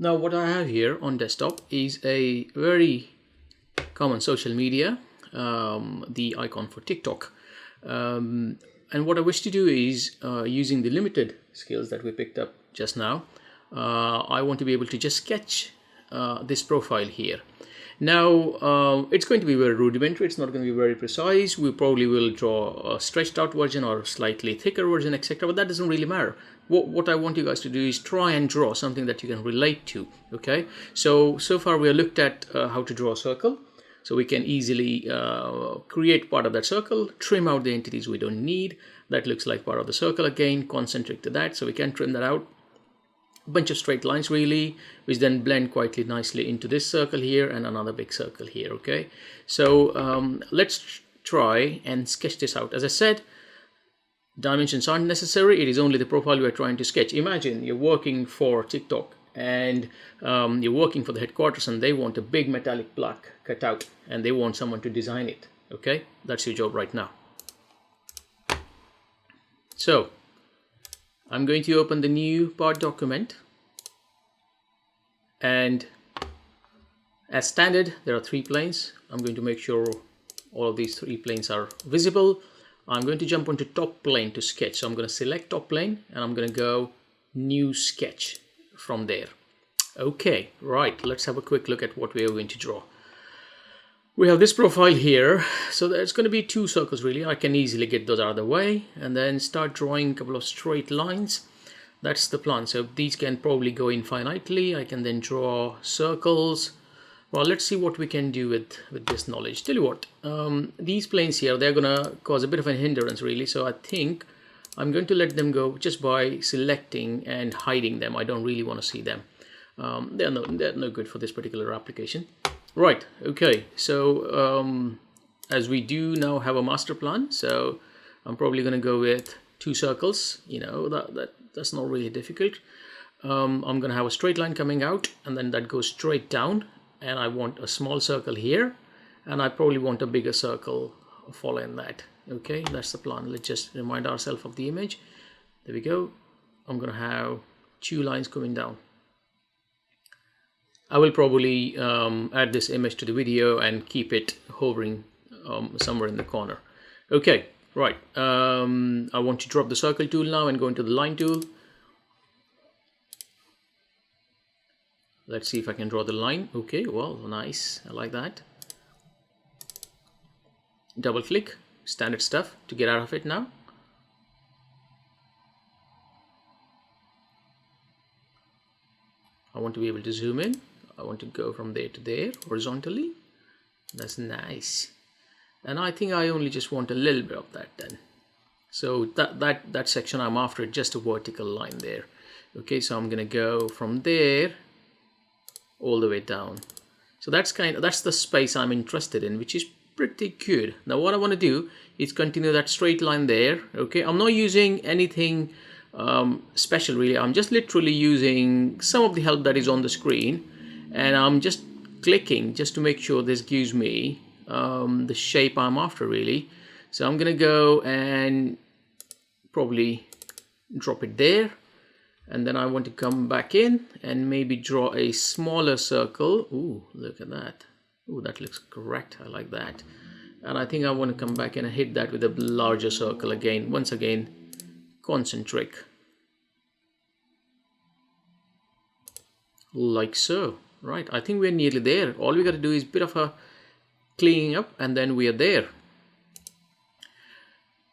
Now what I have here on desktop is a very common social media, the icon for TikTok. And what I wish to do is, using the limited skills that we picked up just now, I want to be able to just sketch this profile here. Now, it's going to be very rudimentary. It's not going to be very precise. We probably will draw a stretched out version or a slightly thicker version, etc. But that doesn't really matter. What I want you guys to do is try and draw something that you can relate to. Okay. So far we have looked at how to draw a circle. So we can easily create part of that circle, trim out the entities we don't need. That looks like part of the circle again, concentric to that. So we can trim that out. Bunch of straight lines really, which then blend quite nicely into this circle here and another big circle here. Okay, so let's try and sketch this out. As I said, dimensions aren't necessary. It is only the profile we are trying to sketch. Imagine you're working for TikTok and you're working for the headquarters and they want a big metallic plaque cut out and they want someone to design it. Okay, that's your job right now. So I'm going to open the new part document, and as standard there are 3 planes. I'm going to make sure all of these 3 planes are visible. I'm going to jump onto top plane to sketch. So I'm going to select top plane and I'm going to go new sketch from there. Okay, right, let's have a quick look at what we are going to draw. We have this profile here, so there's going to be 2 circles really. I can easily get those out of the way and then start drawing a couple of straight lines. That's the plan. So these can probably go infinitely. I can then draw circles. Well, let's see what we can do with this knowledge. Tell you what, these planes here, they're going to cause a bit of a hindrance really. So I think I'm going to let them go just by selecting and hiding them. I don't really want to see them. They're no good for this particular application. Right, okay, so as we do now have a master plan, so I'm probably going to go with 2 circles. You know, that's not really difficult. I'm going to have a straight line coming out and then that goes straight down, and I want a small circle here and I probably want a bigger circle following that. Okay, that's the plan. Let's just remind ourselves of the image. There we go. I'm going to have 2 lines coming down. I will probably add this image to the video and keep it hovering somewhere in the corner. Okay, right. I want to drop the circle tool now and go into the line tool. Let's see if I can draw the line. Okay, well, nice. I like that. Double click, standard stuff to get out of it now. I want to be able to zoom in. I want to go from there to there horizontally. That's nice. And I think I only just want a little bit of that then. So that section I'm after, just a vertical line there. Okay, so I'm gonna go from there all the way down. So that's the space I'm interested in, which is pretty good. Now what I want to do is continue that straight line there. Okay, I'm not using anything special really. I'm just literally using some of the help that is on the screen, and I'm just clicking just to make sure this gives me the shape I'm after really. So I'm gonna go and probably drop it there, and then I want to come back in and maybe draw a smaller circle. Ooh, look at that. Ooh, that looks correct. I like that. And I think I want to come back and hit that with a larger circle again. Once again, concentric. Like so. Right, I think we're nearly there. All we got to do is a bit of a cleaning up and then we are there.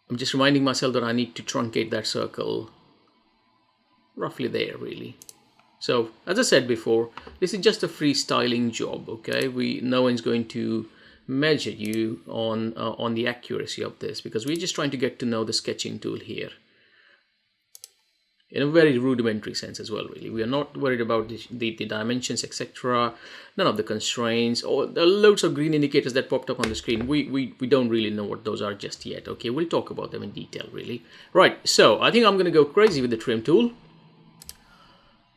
I'm just reminding myself that I need to truncate that circle roughly there really. So as I said before, this is just a freestyling job. Okay, no one's going to measure you on the accuracy of this, because we're just trying to get to know the sketching tool here in a very rudimentary sense as well really. We are not worried about the dimensions, etc. None of the constraints, or there are loads of green indicators that popped up on the screen. We don't really know what those are just yet. Okay, we'll talk about them in detail really. Right, so I think I'm gonna go crazy with the trim tool.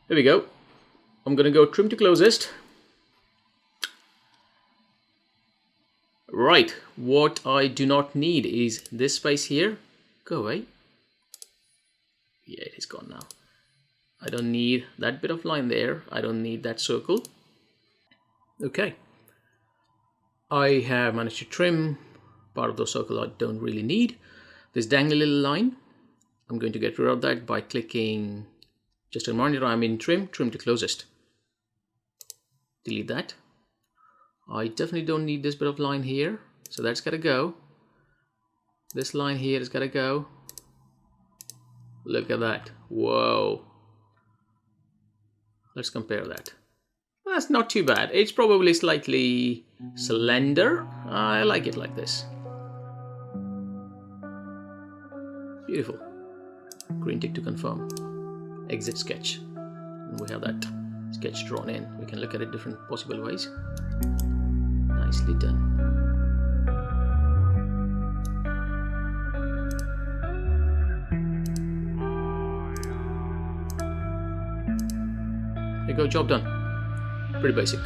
Here we go. I'm gonna go trim to closest. Right, what I do not need is this space here. Go away. Yeah, it is gone now. I don't need that bit of line there. I don't need that circle. Okay. I have managed to trim part of the circle I don't really need. This dangly little line, I'm going to get rid of that by clicking, just a reminder, I'm in trim to closest. Delete that. I definitely don't need this bit of line here, so that's gotta go. This line here has gotta go. Look at that. Whoa. Let's compare that. That's not too bad. It's probably slightly slender. I like it like this. Beautiful. Green tick to confirm. Exit sketch. And we have that sketch drawn in. We can look at it different possible ways. Nicely done. There you go, job done. Pretty basic.